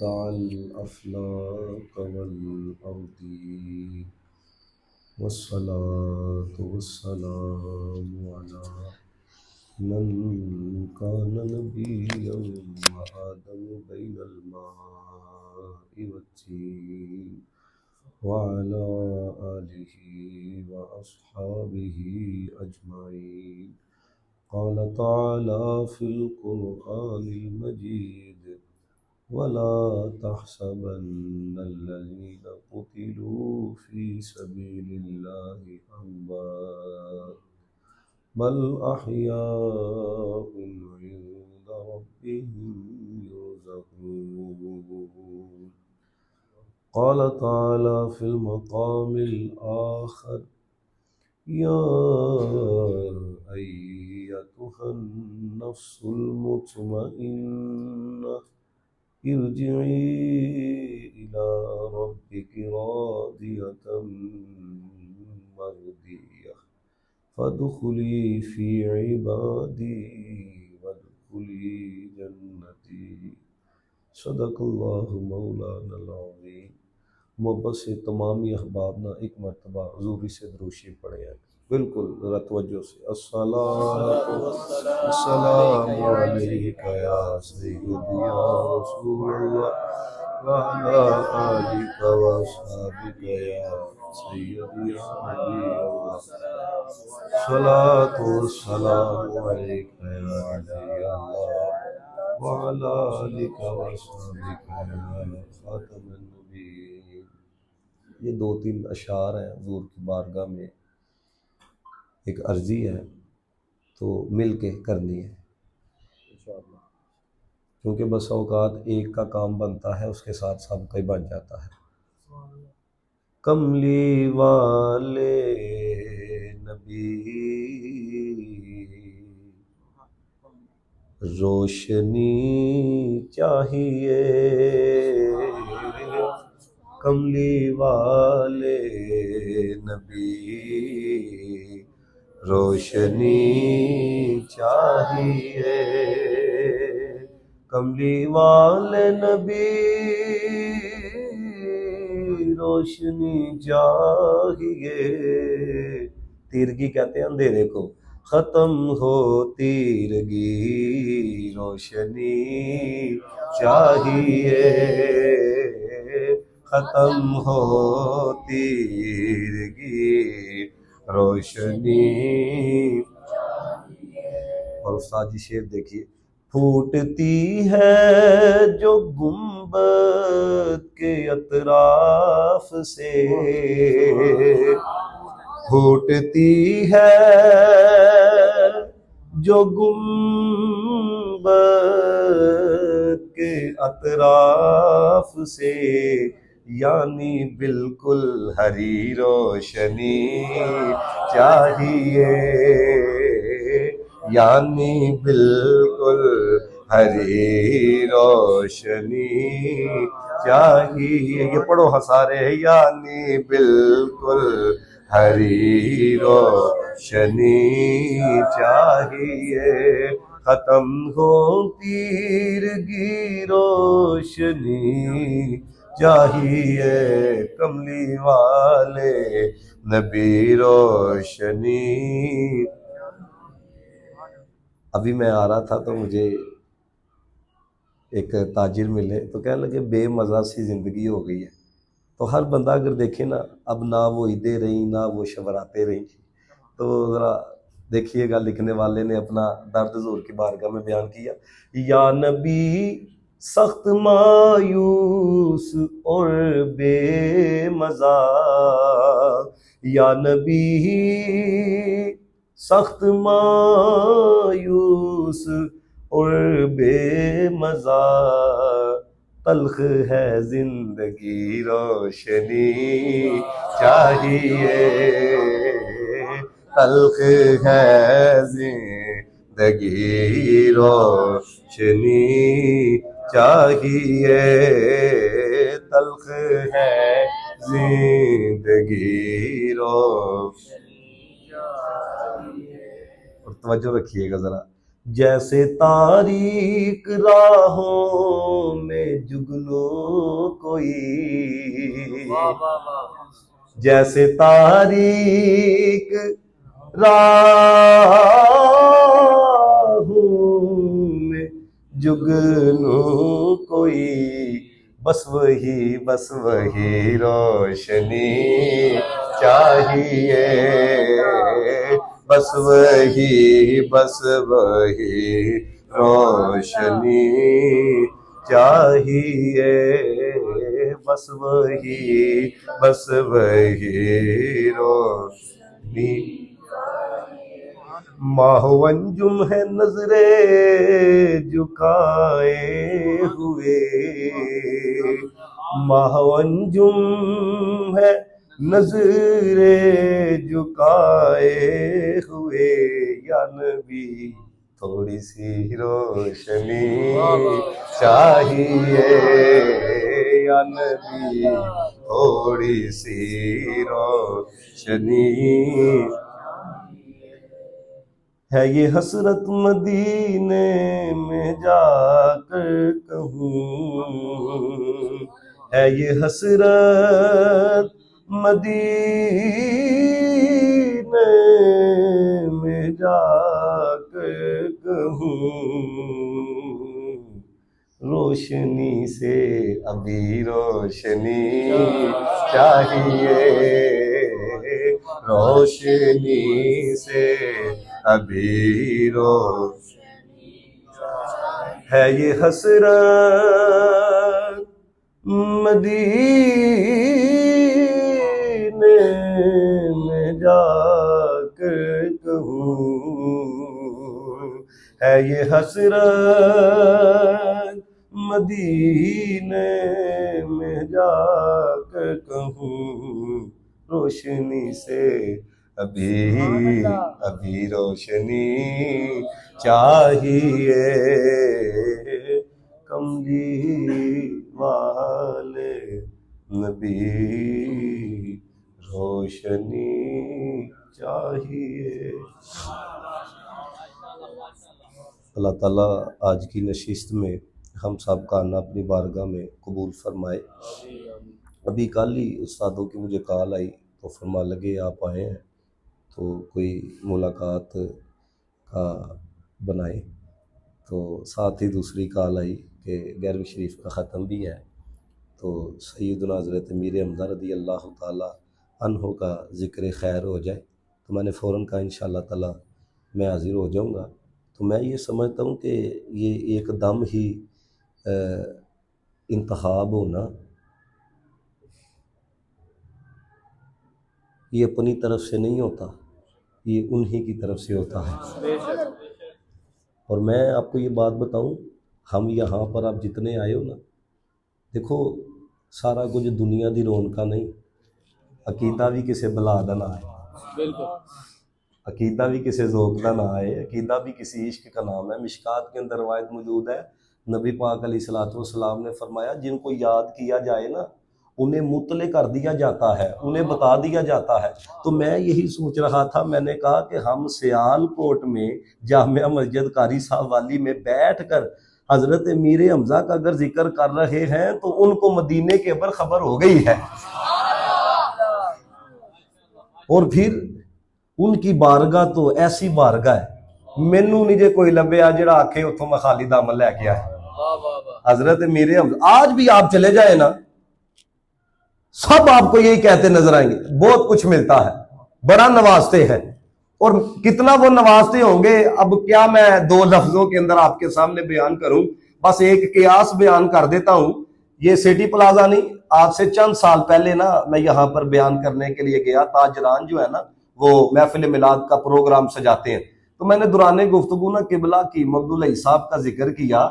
दअल अफ़लाक वल अर्दी वस्सलातु वस्सलामु अला मन कान नबिय्यन व आदम बैनल माइ वत्तीन व अला आलिहि व अस्हाबिहि अजमाइन। क़ाल तआला फ़िल क़ुरआनिल मजीद वला तहसबन्नल्लज़ीन क़ुतिलू फ़ी सबीलिल्लाहि अम्वात बल अहयाउन इंद रब्बिहिम युरज़क़ून। क़ाल तआला फ़िल मक़ामिल आख़र या अय्यतुहन नफ्सुल मुतमइन्नह इरजिई इला रब्बिकी रादियतम मर्दियह फदखुली फ़ी इबादी वदखुली जन्नती। सदक़ल्लाहु मौलानल अज़ीम। मोहब्बत से तमामी अहबाब ना एक मरतबा हुज़ूरी से दुरूशी पढ़े हैं। बिल्कुल ज़रा तवज्जो से। अस्सलातु वस्सलामु अलैका या सय्यदी या रसूलल्लाह व अला आलिका व अस्हाबिका या सय्यदी या नबी अल्लाह। सलातु वस्सलामु अलैका या नबी अल्लाह व अला आलिका व अस्हाबिका या खातमुन नबिय्यीन। ये दो तीन अशार हैं हुज़ूर की बारगाह में, एक अर्जी है तो मिल के करनी है क्योंकि बस औकात एक का काम बनता है, उसके साथ सब का ही बन जाता है। कमली वाले नबी रोशनी चाहिए, कमली वाले नबी रोशनी चाहिए, कमली वाले नबी रोशनी चाहिए। तीरगी कहते हैं अंधेरे को, खत्म हो तीरगी रोशनी चाहिए, खत्म हो तीरगी रोशनी। और उस्ताद जी शेर देखिए, फूटती है जो गुंबद के अतराफ से, फूटती है जो गुंबद के अतराफ से, यानी बिल्कुल हरी रोशनी चाहिए, यानी बिल्कुल हरी रोशनी चाहिए। ये पढ़ो हसारे, यानी बिल्कुल हरी रोशनी चाहिए, खत्म हो तीरगी रोशनी चाहिए, कमली वाले नबी रोशनी। अभी मैं आ रहा था तो मुझे एक ताजिर मिले तो कहने लगे बेमज़ा सी ज़िंदगी हो गई है। तो हर बंदा अगर देखे ना, अब ना वो ईदें रही ना वो शबरातें रही, तो ज़रा देखिएगा लिखने वाले ने अपना दर्द हुज़ूर की बारगाह में बयान किया। या नबी सख्त मायूस और बेमज़ा, या नबी सख्त मायूस और बेमज़ा, तल्ख है जिंदगी रोशनी चाहिए, तल्ख है जिंदगी रोशनी चाहिए, तल्ख है जिंदगी रोशनी। और तवज्जो रखिएगा जरा, जैसे तारीक राहों में जुगनू कोई, जैसे तारीक राहों में जुगनू कोई, बस वही रोशनी चाहिए, बस वही रोशनी चाहिए, बस वही रोशनी। माहवंजुम है नजरे झुकाए हुए, माहवंजुम है नजरे झुकाए हुए, या नबी थोड़ी सी रोशनी चाहिए, या नबी थोड़ी सी रोशनी। है ये हसरत मदीने में जाकर कहूँ, है ये हसरत मदीने में जाकर कहूँ, रोशनी से अभी रोशनी चाहिए, रोशनी से अभी रोशनी। है ये हसरत मदीने में जाकर कहूँ, है ये हसरत मदीने में जाकर कहूँ, रोशनी से अभी रोशनी चाहिए, कमली वाले नबी रोशनी चाहिए। अल्लाह ताला आज की नशिस्त में हम सब का आना अपनी बारगाह में कबूल फरमाए। अभी कल ही उस्तादों की मुझे कॉल आई तो फरमा लगे आप आए हैं तो कोई मुलाकात का बनाए, तो साथ ही दूसरी कॉल आई कि 11वीं शरीफ का ख़त्म भी है तो सैयदना हज़रत मीर हमज़ा रज़ी अल्लाह ताला अन्हो का ज़िक्र खैर हो जाए। तो मैंने फ़ौरन कहा इंशाअल्लाह ताला मैं हाज़िर हो जाऊँगा। तो मैं ये समझता हूँ कि ये एकदम ही इंतखाब होना ये अपनी तरफ से नहीं होता, ये उन्हीं की तरफ से होता है। और मैं आपको ये बात बताऊं, हम यहाँ पर आप जितने आए हो ना, देखो सारा कुछ दुनिया दी रौनका नहीं, अकीदा भी किसी बला दा ना है, अकीदा भी किसी ज़ौक़ का ना है, अकीदा भी किसी इश्क का नाम है। मिशकात के अंदर रवायत मौजूद है, नबी पाक अलैहिस्सलातु वस्सलाम ने फरमाया जिनको याद किया जाए ना उन्हें मुतले कर दिया जाता है, उन्हें बता दिया जाता है। तो मैं यही सोच रहा था, मैंने कहा कि हम सियालकोट में जामिया मस्जिद कारी साहब वाली में बैठ कर हजरत मीर हमज़ा का अगर जिक्र कर रहे हैं तो उनको मदीने के ऊपर खबर हो गई है, और फिर उनकी बारगाह तो ऐसी बारगाह है, मैनू नहीं जे कोई लभ्या जिहड़ा आखे उथों मैं खाली दामन लैके आया। हजरत मीर हमज़ा आज भी आप चले जाए ना, सब आपको यही कहते नजर आएंगे बहुत कुछ मिलता है, बड़ा नवाजते हैं। और कितना वो नवाजते होंगे, अब क्या मैं दो लफ्जों के अंदर आपके सामने बयान करूं, बस एक कियास बयान कर देता हूं। ये सिटी प्लाजा नहीं, आज से चंद साल पहले ना मैं यहां पर बयान करने के लिए गया। ताजरान जो है ना वो महफिल मिलाद का प्रोग्राम सजाते हैं, तो मैंने दुराने गुफ्तगू ना किबला कीम अब्दुल्ला साहब का जिक्र किया।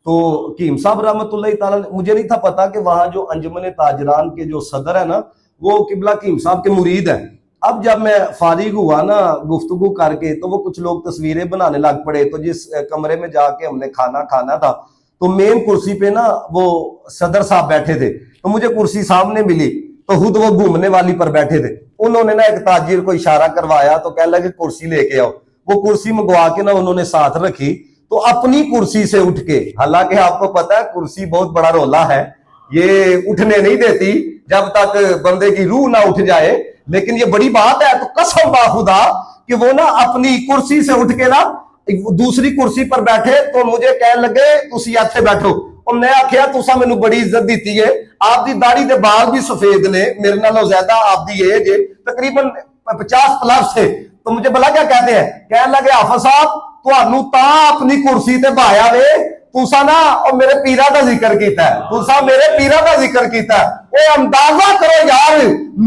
तो कीम साहब रहमतुल्लाह ताला, मुझे नहीं था पता कि वहां जो अंजुमन ताजरान के जो सदर है ना वो किबला कीम साहब के मुरीद हैं। अब जब मैं फारिग हुआ ना गुफ्तगू करके, तो वो कुछ लोग तस्वीरें बनाने लग पड़े। तो जिस कमरे में जाके हमने खाना खाना था तो मेन कुर्सी पे ना वो सदर साहब बैठे थे, तो मुझे कुर्सी सामने मिली, तो खुद वो घूमने वाली पर बैठे थे। उन्होंने ना एक ताजिर को इशारा करवाया तो कह लगे कुर्सी लेके आओ। वो कुर्सी मंगवा के ना उन्होंने साथ रखी, तो अपनी कुर्सी से उठ के, हालांकि आपको पता है कुर्सी बहुत बड़ा रोला है, ये उठने नहीं देती जब तक बंदे की रूह ना उठ जाए, लेकिन ये बड़ी बात है। तो कसम बाखुदा कि वो ना अपनी कुर्सी से उठ के ना दूसरी कुर्सी पर बैठे, तो मुझे कह लगे तुसी इत्थे बैठो, और मैं आख्या तुसा मैनू बड़ी इज्जत दी है, आपकी दाढ़ी के बाल भी सफेद ने, मेरे नालों ज्यादा आपकी एज है, तकरीबन 50 प्लस है। तो मुझे भला क्या कहते हैं, कह लगे हाफिज साहब तुहानू तां अपनी कुर्सी ते बहाया वे, तुसा ना और मेरे पीरा का जिक्र किया है, तुसा मेरे पीरा का जिक्र किया है। वो अंदाजा करो यार,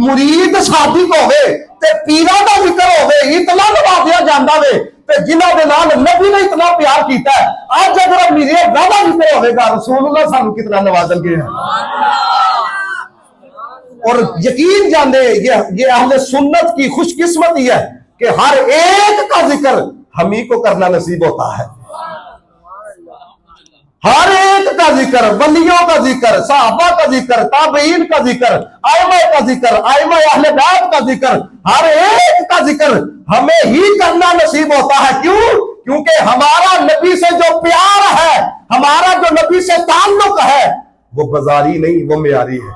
मुरीद सादिक होवे ते पीरा का जिक्र होवे, इतना नवाजिया जांदा वे, ते जिन्हां दे नाल नबी ने इतना प्यार किया है। आज अगर मेरे ज्यादा जिक्र होवेगा, रसूलुल्लाह सानू कितना नवाजणगे। और यकीन जाने ये अहले सुन्नत की खुशकिस्मती है कि हर एक का जिक्र हम ही को करना नसीब होता है। हर एक का जिक्र, वलियों का जिक्र, सहाबा का जिक्र, ताबईन का जिक्र, आइमा का जिक्र, आइमा अहले बैत का जिक्र, हर एक का जिक्र हमें ही करना नसीब होता है। क्यों? क्योंकि हमारा नबी से जो प्यार है, हमारा जो नबी से ताल्लुक है, वो बाजारी नहीं, वो मेयारी है।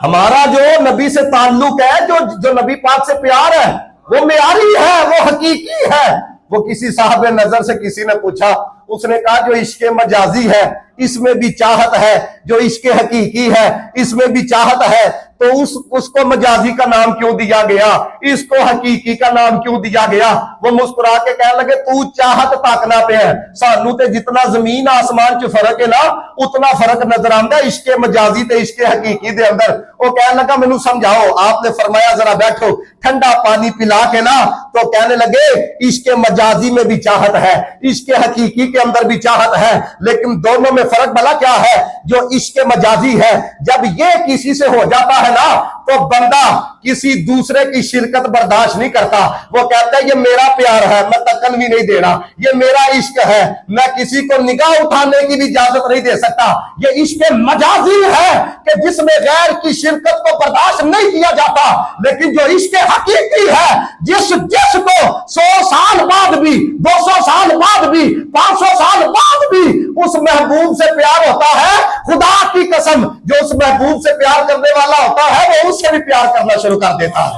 हमारा जो नबी से ताल्लुक है, जो नबी पाक से प्यार है, वो मेयारी है, वो हकीकी है। वो किसी साहब नजर से किसी ने पूछा, उसने कहा जो इश्क मजाजी है इसमें भी चाहत है, जो इश्क हकीकी है इसमें भी चाहत है, तो उसको मजाजी का नाम क्यों दिया गया, इसको हकीकी का नाम क्यों दिया गया? वो मुस्कुरा के कहने लगे तू चाहत ताकना पे है, सानू ते जितना जमीन आसमान च फर्क है ना, उतना फर्क नजर आता है इश्क मजाजी ते इश्क हकीकी दे अंदर। वो कहने लगा मैनू समझाओ। आपने फरमाया जरा बैठो, ठंडा पानी पिला के ना, तो कहने लगे इश्क मजाजी में भी चाहत है, इश्क हकीकी के अंदर भी चाहत है, लेकिन दोनों में फर्क भला क्या है? जो इश्क मजाजी है, जब ये किसी से हो जाता है ना, तो बंदा किसी दूसरे की शिरकत बर्दाश्त नहीं करता। वो कहता है ये मेरा प्यार है, मैं तकन भी नहीं देना, ये मेरा इश्क है, मैं किसी को निगाह उठाने की भी इजाजत नहीं दे सकता। ये इश्क मजाजी है कि जिसमें गैर की शिरकत को बर्दाश्त नहीं किया जाता। लेकिन जो इश्क हकीकी है, जिसको 100 साल बाद भी, 200 साल बाद भी, 500 साल बाद भी उस महबूब से प्यार होता है, खुदा की कसम जो उस महबूब से प्यार करने वाला होता है, वो उससे भी प्यार करना शुरू कर देता है।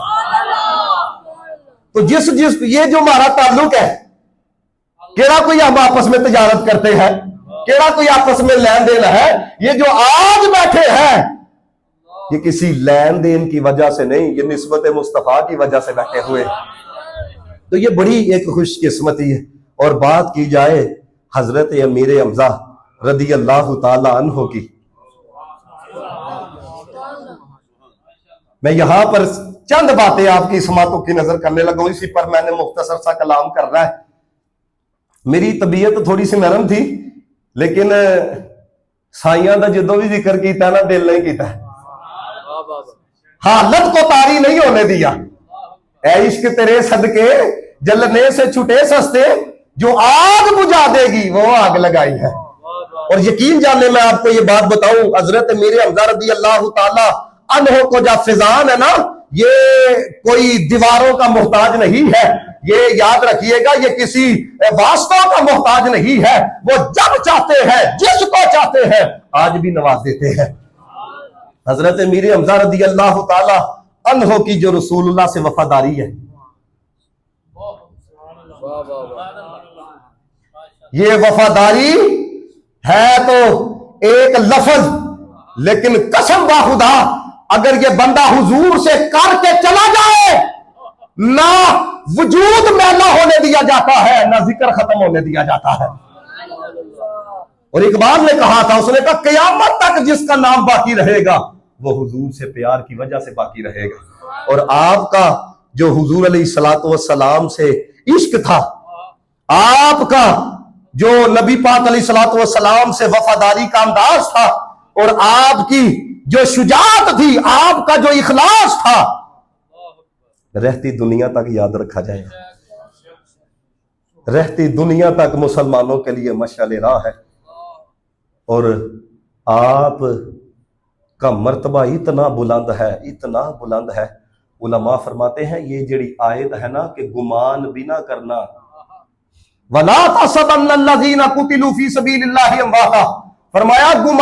तो जिस ये जो हमारा ताल्लुक है, केड़ा कोई हम आपस में तजारत करते हैं, केड़ा कोई आपस में लेन देन है, ये जो आज बैठे हैं ये किसी लेन देन की वजह से नहीं, ये निस्बत मुस्तफा की वजह से बैठे हुए। तो ये बड़ी एक खुशकिस्मती है। और बात की जाए हजरत अमीर हमजा रदी अल्लाह ताला अन्हो की, मैं यहां पर चंद बातें आपकी समातों की नजर करने लगा, इसी पर मैंने मुख्तसर सा कलाम कर रहा है। मेरी तबीयत थोड़ी सी नरम थी, लेकिन साइयां का जो भी जिक्र किया ना, दिल नहीं किया, हालत को तारी नहीं होने दिया। ऐ इश्क तेरे सदके जलने से छुटे सस्ते, जो आग बुझा देगी वो आग लगाई है। और यकीन जाने मैं आपको ये बात बताऊं, हजरत मेरे हमजा रदी अल्लाह ताला अन्हो को जो फिजान है ना, ये कोई दीवारों का मोहताज नहीं है, ये याद रखिएगा, ये किसी वास्तव का मोहताज नहीं है। वो जब चाहते हैं, जिसको चाहते हैं, आज भी नवाज देते हैं। हजरत मीर हमजा रदी अल्लाह ताला अन्हो की जो रसूलुल्लाह से वफादारी है, ये वफादारी है तो एक लफ्ज, लेकिन कसम बाखुदा अगर ये बंदा हुजूर से करके चला जाए, ना वजूद मैला होने दिया जाता है, ना जिक्र खत्म होने दिया जाता है। और इकबाल ने कहा था, उसने कहा कयामत तक जिसका नाम बाकी रहेगा वो हुजूर से प्यार की वजह से बाकी रहेगा। और आपका जो हुजूर अलैहिस्सलातु वस्सलाम से इश्क था, आपका जो नबी पाक अलैहिस्सलातु वस्सलाम से वफादारी का अंदाज था, और आपकी जो शुजाअत थी, आपका जो इखलास था, रहती दुनिया तक याद रखा जाएगा, रहती दुनिया तक मुसलमानों के लिए मशाल राह है। और आप का मर्तबा इतना बुलंद है, इतना बुलंद है, उलमा फरमाते हैं ये जड़ी आयत है ना कि गुमान भी ना करना, वला तहसबन्नल्लज़ीना कुतिलू फी सबीलिल्लाहि अमवाता, फरमाया गुमान